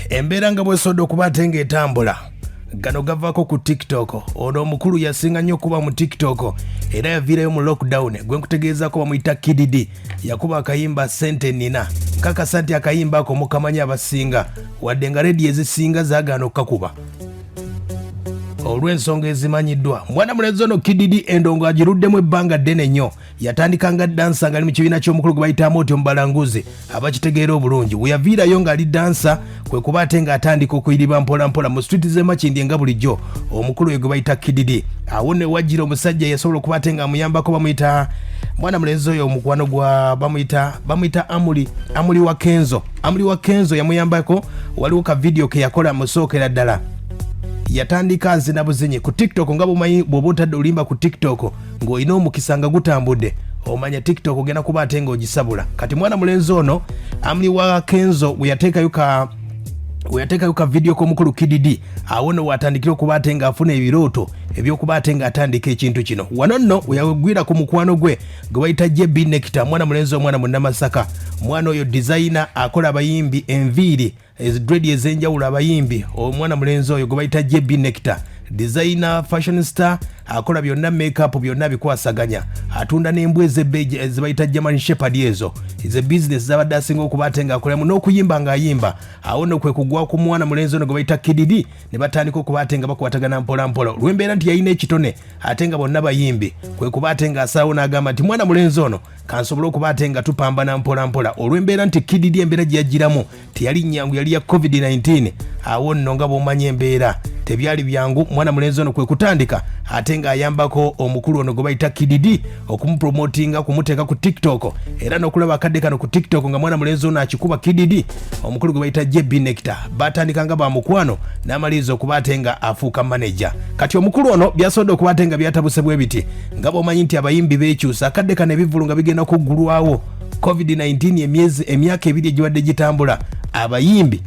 Embeera nga bwesodde okuba ate ng'etambula gano gavaako ku TikTok. Ono omukulu yasinga nnyo okuba mu TikTok era yaviirayo mu lockdown. Gwe nkutegeezaako bamuyita Kid Dee. Yakuba akayimba Sente Nina. Nkakasa nti akayimba ako mukamanyi abasinga wadde nga rediyo ezisinga zaagaana okukakuba olw'ensonga ezimanyiddwa. Mwana mulenzi ono Kid Dee endongo agiruddemu ebbanga ddene nnyo. Yatandika nga dansa ng'ali mu kibiina ky'omukulu gwe bayita Amoti Omubalanguzi abakitegeera obulungi. We yaviirayo ng'ali dansa kwe kuba ate ng'atandika okuyiriba mpola mpola mu street z'e Makindye nga bulijjo. Omukulu oyo gwe bayita Kid Dee. Awo ne wajjira omusajja yasobola okuba ate ng'amuyambako bamuyita mwana mulenzi oyo omukwano gwa bamuyita Amuli wa Kenzo. Amuli wa Kenzo yamuyambako. Waliwo ka video ke yakola musookera ddala. Yatandika nzina buzinyi ku TikTok nga bumanyi bw'oba otadde olimba ku TikTok ng'olina omukisa nga gutambudde omanya TikTok ogenda kuba ate ng'ogisabula. Kati mwana mulenzi ono Amuli wa Kenzo we yateekayo ka video k'omukulu Kid Dee awo nno watandikira okuba ate ng'afuna ebirooto eby'okuba ate ng'atandika ekintu kino. Wano nno we yagwira ku mukwano gwe gwe bayita Ebya Nector, mwana mulenzi omwana munnamasaka. Mwana oyo designer akola abayimbi enviiri dread ez'enjawulo abayimbi. Omwana mulenzi oyo gwe bayita Ebya Nector, designer, fashion star, akola byonna makeup byonna bikwasaganya. Atunda n'embwa ezibayita German Shepherd ezo. Ize business zabadde asinga okuba ate ng'akolamu n'okuyimba ng'ayimba. Awo nno kwe kugwa ku mwana mulenzi ono gwe bayita Kid Dee ne batandika okuba ate nga bakwatagana mpola mpola. Olw'embeera nti yalina ekitone ate nga bonna bayimbi kwe kuba ate ng'asalawo n'agamba nti mwana mulenzi ono kansobole okuba ate nga tupambana mpola mpola. Olw'embeera nti Kid Dee embeera gye yagiramu teyali nnyangu, yali ya COVID-19. Awo nno nga bw'omanyi embeera tebyali byangu. Mwana mulenzi ono kwe kutandika ate ng'ayambako omukulu ono gwe bayita Kid Dee okumupromotinga, kumuteeka ku TikTok era n'okulaba akadde kano ku TikTok nga mwana mulenzi ono akikuba Kid Dee. Omukulu gwe bayita Ebya Nector batandika nga bamukwano n'amaliriza okuba ate nga afuuka manager. Kati omukulu ono byasobodde okuba ate nga byatabuse bwe biti nga bw'omanyi nti abayimbi beekyusa akadde kano ebivulu nga bigenda kuggulwawo. COVID-19 emyaka ebiri egibadde gitambula abayimbi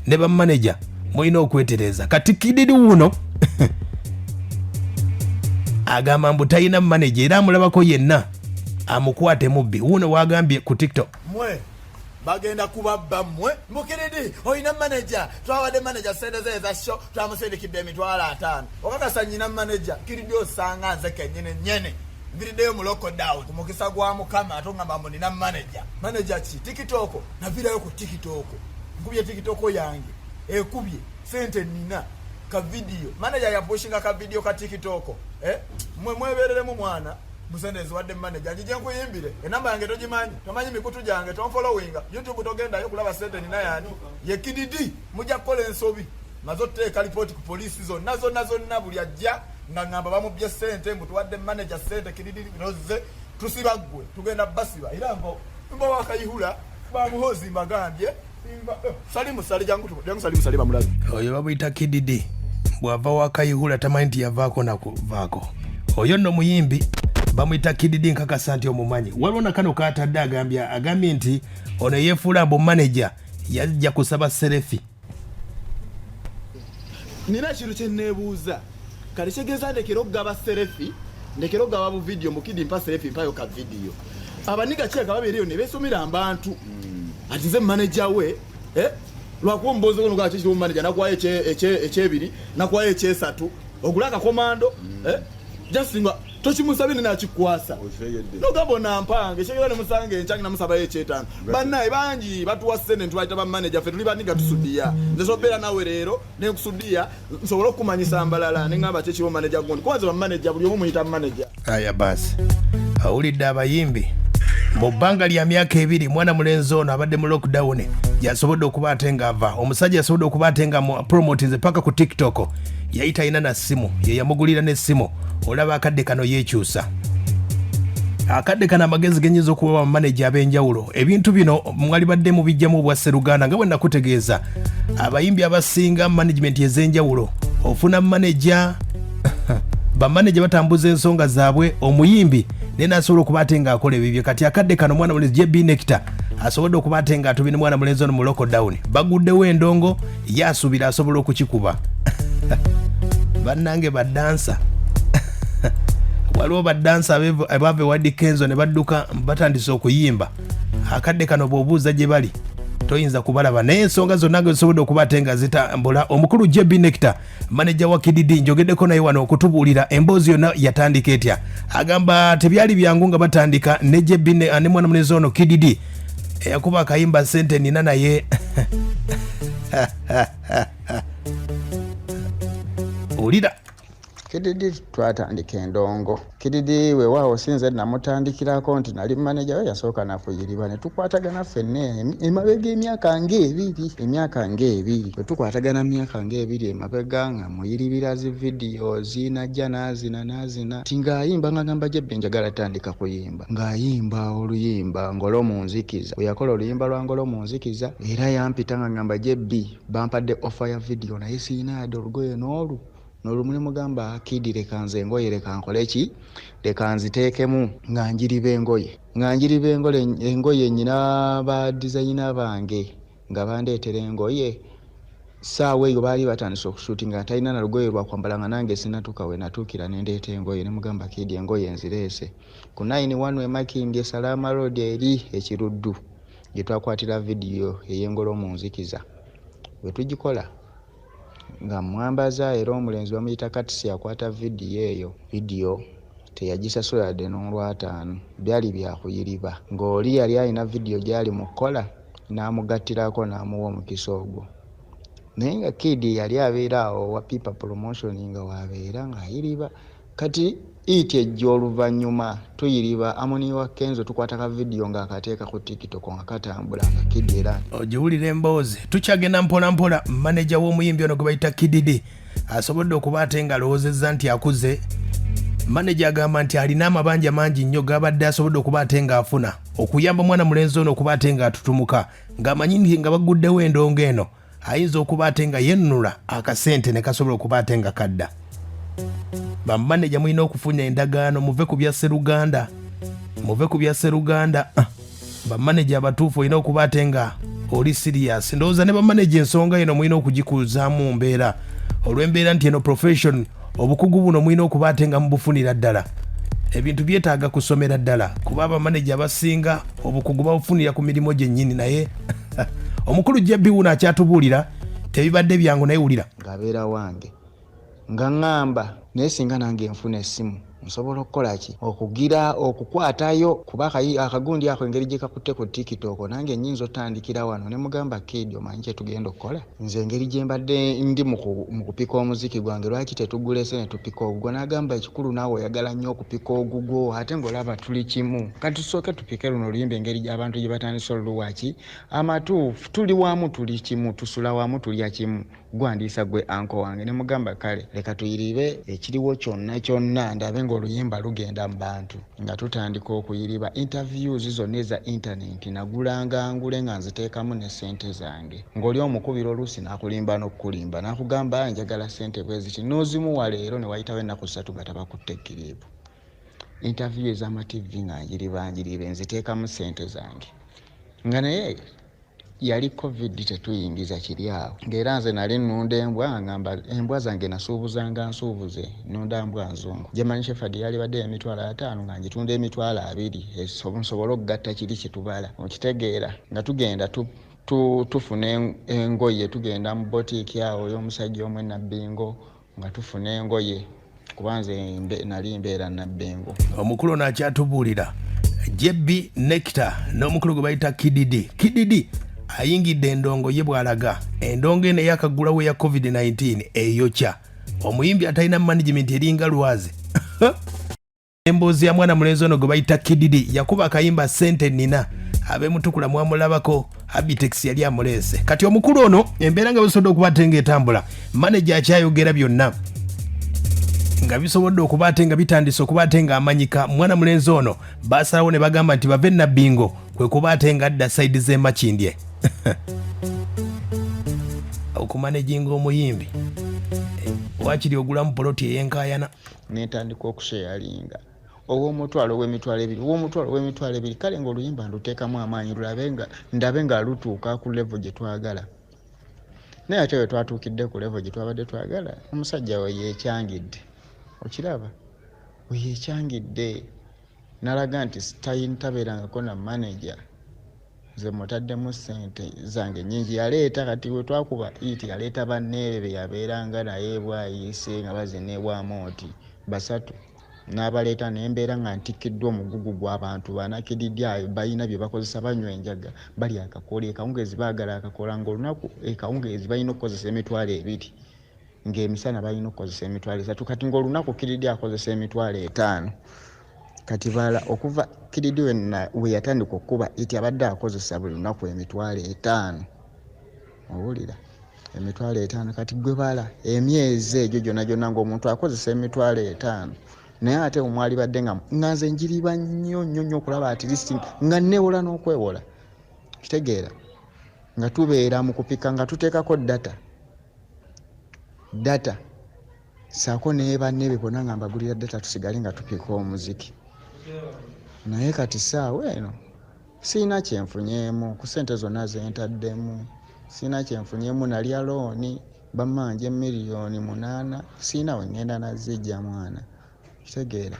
ne bamanager mulina okwetereza. Kati Kid Dee wuno agamba mbu talina manager era amulabako yenna amukwate mubbi. Wuno wagambye ku TikTok mwe bagenda kubabba mmwe Kid Dee oyina manager, twawadde manager sente ze za show twamusindikidde emitwalo 5 okakasa nyina manager. Kid Dee osanga nze kennyene mbiriddeyo mu lockdown ku mukisa gwa Mukama atongamba mbu nina manager ki TikTok. Navirayo ku TikTok nkubye TikTok yange ekubye Sente Nina ka video. Manager yapushinga ka video ka TikTok mwebereremu mwana musendezi wadde manager njije nkuyimbire enamba yange togimanyi, tomanyi mikutu gyange, tonfollowinga YouTube, togendayo kulaba Sente Nina yani ye Kid Dee. Mujja kukola ensobi mazoteeka report ku police zonna buli ajja nga ngamba bamubye sente mbu tuwadde manager sente Kid Dee roze tusibagwe tugenda basiba era mbo wakayihula bamuhozi mbagambye salimu sali jangu salimu sali bamulazi. Oyo babuyita Kid Dee bwava wakayihula tamanyi nti yavaako nakuvaako. Oyo nno muyimbi bamuyita Kid Dee nkakasa nti omumanyi. Waliwo na kano katadde agambye nti ono yeefuula mbu manager yajja kusaba serefi. Nina kintu kye neebuuza kale kyegeza ndekera okugaba serefi ndekera okugaba bu video mu Kid Dee mpa serefi mpayo ka video. Abaniga kyeka babeeriyo ne beesomera abantu ati nze manager we lwakuwa mbozo gono gwa kikiri manager nakwayo ekyebiri nakwayo ekyesatu ogulaka komando jasinga tokimusabine nakikwasa nogamba nampange kyegera ne musange enchangi namusabayo ekyetano bannaye bangi batuwa sene ntubayita ba manager fe tuli baniga tusudia nze sobera nawe leero nekusudia nsobola okumanyisa mbalala nengamba kyekiwo manager gondi kwanza ba manager buli omu muyita manager. Aya basi awulidde abayimbi mu bbanga lya myaka 2 mwana mulenzi ono abadde mu lockdown yasobodde okuba ate ng'ava. Omusajja yasobodde okuba ate nga promotinze paka ku TikTok yayita ayina na ssimu ye yamugulira n'essimu. Olaba akadde kano yeekyusa akadde kano amagezi genyeza okuba bamanager ab'enjawulo. Ebintu bino mwali badde mu bijjamu obwa Sseruganda nga bwe nakutegeeza abayimbi abasinga management ez'enjawulo ofuna manager bamanager batambuza ensonga zaabwe omuyimbi nena asobola okuba ate nga akola ebibyo. Kati akadde kano mwana mulenzi Ebya Nector asobodde okuba ate nga atubine mwana mulenzi ono mu lockdown baguddewo endongo yaasuubira asobola okukikuba. Bannange badansa waliwo badansa abave wadi Kenzo ne badduka batandise okuyimba. Akadde kano bw'obuuza gye bali toyinza kubalaba naye ensonga zonna nga zisobodde okuba ate nga zitambula. Omukulu Ebya Nector manager wa Kid Dee njogeddeko naye wano okutubuulira emboozi yonna yatandika etya. Agamba tebyali byangu nga batandika ne Ebya ne mwana mulezi ono Kid Dee eyakuba akayimba sente nina naye ulira Kid Dee twatandika endongo. Kid Dee weewaawo sinze namutandikirako nti nali manager we yasooka nafuyiriba ne tukwatagana ffenna emabega emyaka ng'ebiri bwe tukwatagana myaka ng'ebiri emabega nga muyiribira zi videos najja n'azina ti ng'ayimba ng'agamba Ebya njagala tandika kuyimba ng'ayimba oluyimba ngolo mu nzikiza bwe yakola oluyimba lwa ngolo mu nzikiza era yampita nga ngamba Ebya bampadde offer ya video naye siina yadde olugoye n'olumuli mugamba Kid leka nze engoye leka nkole ki leka nziteekemu nga njiriba engoye nyina ba designer bange nga bandeetera engoye saawa eyo baali batandise okushuuti nga talina na lugoye lwa kwambala nga nange sinatuuka we natuukira ne ndeeta engoye ne mugamba Kid engoye nzireese ku 9-1 Makindye Salama Road eri ekiruddu gye twakwatira video ey'engolo mu nzikiza bwe tugikola nga mwambaza era omulenzi bamuyita Katisi akwata video teyagisasula yadde n'olwataano byali byakuyiriba ng'oli yali alina video gyali mukola n'amugattirako n'amuwa omukisa ogwo naye nga Kid yali abeera awo wa Pipa Promotion nga wabeera ng'ayiriba kati iti ejja oluvannyuma tuyiriba Amoni wa Kenzo tukwata ka video ng'akateeka ku TikTok nga katambula nga Kid era ogiwulira emboozi tukyagenda mpola manager w'omuyimbi ono gwe bayita Kid Dee asobodde okuba ate nga alowoozezza nti akuze. Manager agamba nti alina amabanja mangi nnyo gabadde asobodde okuba ate nga afuna okuyamba mwana mulenzi ono okuba ate nga atutumuka ng'amanyi nga baguddewo endongo eno ayinza okuba ate nga yennula akasente ne kasobola okuba ate nga kadda. Bamanager mulina okufuna endagaano muve ku bya Sseruganda bamanager abatuufu olina okuba ate nga oli serious. Ndowooza ne bamanager ensonga eno mulina okugikuuzaamu mbeera olw'embeera nti eno profession obukugu buno mulina okuba ate nga mubufunira ddala. Ebintu byetaaga kusomera ddala kuba abamanager abasinga obukugu babufunira ku mirimu gyennyini naye omukulu Ebya wuno akyatubuulira tebibadde byangu naye wulira ng'abeera wange nga ngamba naye singa nange nfuna essimu nsobola okukola ki okukwatayo kuba akagundi ako engeri gye kakutte ku TikTok nange nnyinza otandikira wano ne mugamba Kid omanyi kye tugenda okukola nze engeri gye mbadde ndi mu kupika omuziki gwange lwaki tetugulese ne tupika ogwo n'agamba ekikulu naawe oyagala nnyo okupika ogugwo ate ng'olaba tuli kimu kati tusooke tupike luno oluyimba engeri gy'abantu gye batandise oluluwaki amatuufu tuli wamu tuli kimu tusula wamu tulya kimu gwandiisa gwe anko wange ne mugamba kale leka tuyiribe ekiriwo kyonna ndabe ng'oluyimba lugenda mu bantu nga tutandika okuyiriba interviews zonna eza internet nagulanga ngule nga nziteekamu ne ssente zange ng'oli omukubira oluusi n'akulimba n'okukulimba n'akugamba njagala ssente bwe ziti n'ozimuwa leero ne wayitawo ennaku 3 nga tabakutte kiribu interview ez'amativi nga njiriba nziteekamu ssente zange nga naye yali covid tetuyingiza kiri awo ng'era nze nali nnunda embwa ngamba embwa zange nasuubuzanga nsuubuze nnunda mbwa nzungu German Shepherd yali badde $5,000 nga ngitunda $20 nsobole okugatta kiri kitubala okitegeera nga tugenda tufuna engoye tugenda mu boutique awo y'omusajja omwe Nabbingo nga tufuna engoye kubanze nali mbeera Nabbingo. Omukulu n'akyatubuulira Ebya Nector n'omukulu gwe bayita Kid Dee ayingidde endongo ye bw'alaga endongo eno eyakagulawo ya COVID-19 eyokya omuyimbi atalina management eringa lwazi emboozi ya mwana mulenzi ono gwe bayita Kid Dee yakuba akayimba ssente nina abeemutukula mwamulabako Abitex yali amuleese kati omukulu ono embeera nga bisobodde okuba ate ng'etambula manager akyayogera byonna nga bisobodde okuba ate nga bitandise okuba ate nga amanyika mwana mulenzi ono basalawo ne bagamba nti bave Nabbingo kwe kuba ate nga adda saidi z'e Makindye okumanaginga omuyimbi wakiri ogulamu poloti ey'enkaayana netandika okusheyalinga ow'omutwalo ebiri kale ng'oluyimba nduteekamu amaanyi ndabe nga lutuuka ku level gye twagala naye ate we twatuukidde ku level gye twabadde twagala omusajja we yeekyangidde okiraba we yeekyangidde nalaga nti tabeerangako na manager nze mutaddemu ssente zange nnyingi yaleeta kati we twakuba iti yaleeta banneebe be yabeeranga naye bwayise nga bazineebwamu oti basatu n'abaleeta nembeera nga ntikiddwa omugugu gw'abantu bana Kid Dee balina bye bakozesa banywa enjaga bali akakola ekawungeezi baagala akakola ng'olunaku ekawungeezi balina okukozesa emitwalo 2 ng'emisana balina okukozesa emitwalo 3 kati ng'olunaku Kid Dee akozesa emitwalo 5 kati bala okuva Kid Dee we yatandika okuba iti abadde akozesa buli lunaku emitwalo 5 owulira emitwalo 5 kati gwe bala emyezi egyo gyonna ng'omuntu akozesa emitwalo 5 naye ate omwali badde nga nze njiriba nnyo okulaba at least nga neewola n'okwewola kitegeera nga tubeera mu kupika nga tuteekako data saako naye banneebe bonna nga mbagulira data tusigale nga tupika omuziki naye kati saawa eno siina kyenfunyeemu ku ssente zonna zentaddemu siina kyenfunyeemu nalya looni bamanje $8,000,000 siina we ngenda nazijja mwana kitegeera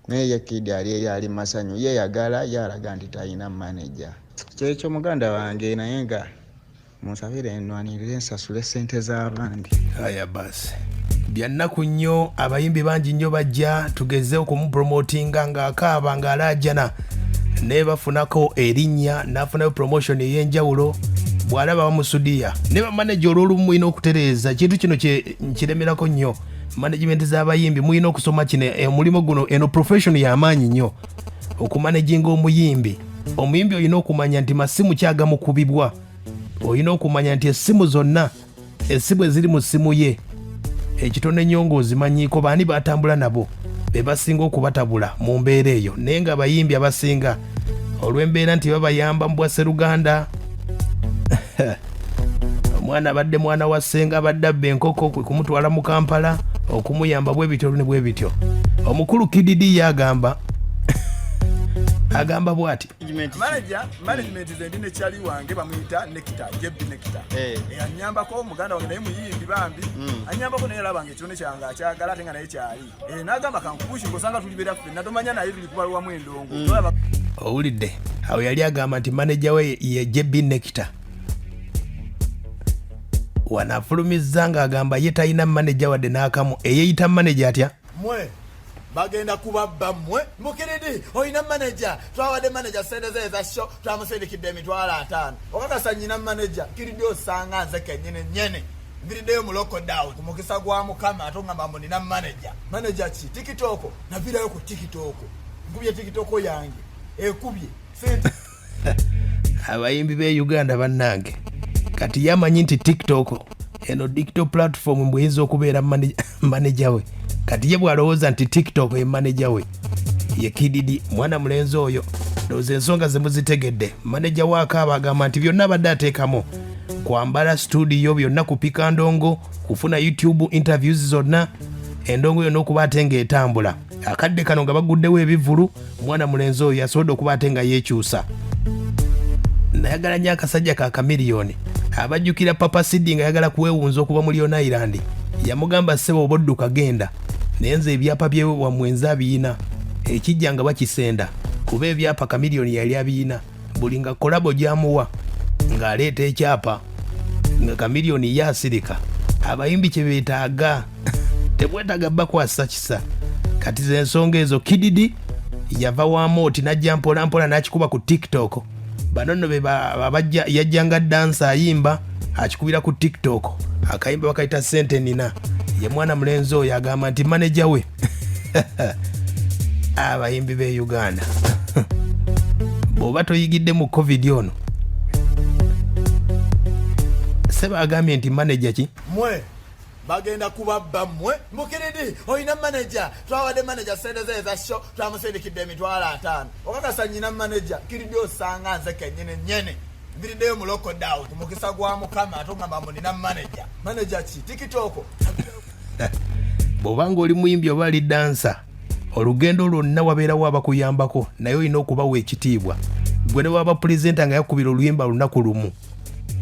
naye ye Kid Dee ali masanyu yeeyagala yalaga nti talina manager kyekyo muganda wange naye nga munsabire ennwanirire ensasule ssente z'abandi aya basi byannaku nnyo abayimbi bangi nnyo bajja tugeze okumupromotinga ng'akaaba ng'alaajana naye bafunako erinnya n'afunayo promotion ey'enjawulo bw'alaba bamusudiya ne bamanaja olw'olumu mulina okutereeza kintu kino nkiremerako nnyo management z'abayimbi mulina okusoma kino omulimu guno eno profession y'amaanyi nnyo okumanaginga omuyimbi olina okumanya nti masimu kyagamukubibwa olina okumanya nti essimu zonna essimu eziri mu ssimu ye ekitone nnyo ng'ozimanyiiko baani batambula nabo be basinga okubatabula mu mbeera eyo naye nga abayimbi abasinga olw'embeera nti babayamba mu bwasseruganda omwana abadde mwana wa ssenga abadde abba enkoko kwe kumutwala mu Kampala okumuyamba bwe bityo ne bwe bityo omukulu Kid Dee yagamba agamba bwati management ze ndine kyali wange bamuyita Nector Ebya Nector anyambako omuganda wange naye muyimbi bambi anyambako naye labange ekitone kyange akyagala ate nga naye kyali n'agamba kankupushi ngosanga tulibeera ffenna tomanya naye tuli kubaluwamu endongo owulidde awo yali agamba nti manager we ye Ebya Nector wanafulumizza ng'agamba ye talina manager wadde n'akamu eyeeyita manager atya mwe bagenda kubabba mmwe Kid oyina manager twawadde manager sente ze eza show twamusindikidde emitwalo 5 okakasa nnyina manager Kid Dee osanga nze kennyini mbiriddeyo mu lockdown ku mukisa gwa Mukama ate ngamba mbu nina manager ki TikTok navirayo ku TikTok nkubye TikTok yange ekubye sente abayimbi b'e Uganda bannange kati yamanyi nti TikTok eno digital platform mbuyinza okubeera manager we kati ye bw'alowooza nti TikTok ye manager we ye Kid Dee mwana mulenzi oyo ndowooza ensonga ze muzitegedde manager we akaaba agamba nti byonna abadde ateekamu kwambala studio byonna kupika ndongo kufuna YouTube interviews zonna endongo yonna okuba ate ng'etambula akadde kano nga baguddewo ebivulu mwana mulenzi oyo yasobodde okuba ate nga yeekyusa nayagala nnyo akasajja ka kamiliyoni abajjukira Papa Sidi nga yagala kuweewunza okuva mu Lion Island yamugamba ssebo obodduka genda naye nze ebyapa bye wamwenzi abiyina ekijja nga bakisenda kuba ebyapa kamiliyoni yali abiyina buli nga kolabo gyamuwa ng'aleeta ekyapa nga kamiliyoni ye asirika abayimbi kye beetaaga tebwetaaga bakwasa kisa kati ze ensonga ezo Kid Dee yava wamooti n'ajja mpolampola n'akikuba ku TikTok bano nno babajja yajjanga dansa ayimba akikubira ku TikTok akayimba bakayita sente nina ye mwana mulenzi oyo agamba nti manager we abayimbi b'e Uganda bw'oba toyigidde mu covid ono seba agambye nti manager ki mwe bagenda kubabba mmwe Kid Dee oyina manager twawadde manager sente ze eza show twamusindikidde emitwalo 5 okakasa nnyina manager Kid Dee osanga nze kennyini mbiriddeyo mu lockdown ku mukisa gwa Mukama ate ngamba mbu nina manager ki TikTok bw'obanga oli muyimbi oba ali dansa olugendo lwonna wabeerawo abakuyambako naye olina okubawa ekitiibwa gwe ne waba pulezenta nga yakubira oluyimba lunaku lumu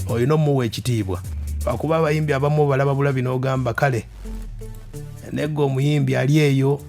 olina omuwa ekitiibwa akuba abayimbi abamu balaba bulabi n'ogamba kale negga omuyimbi ali eyo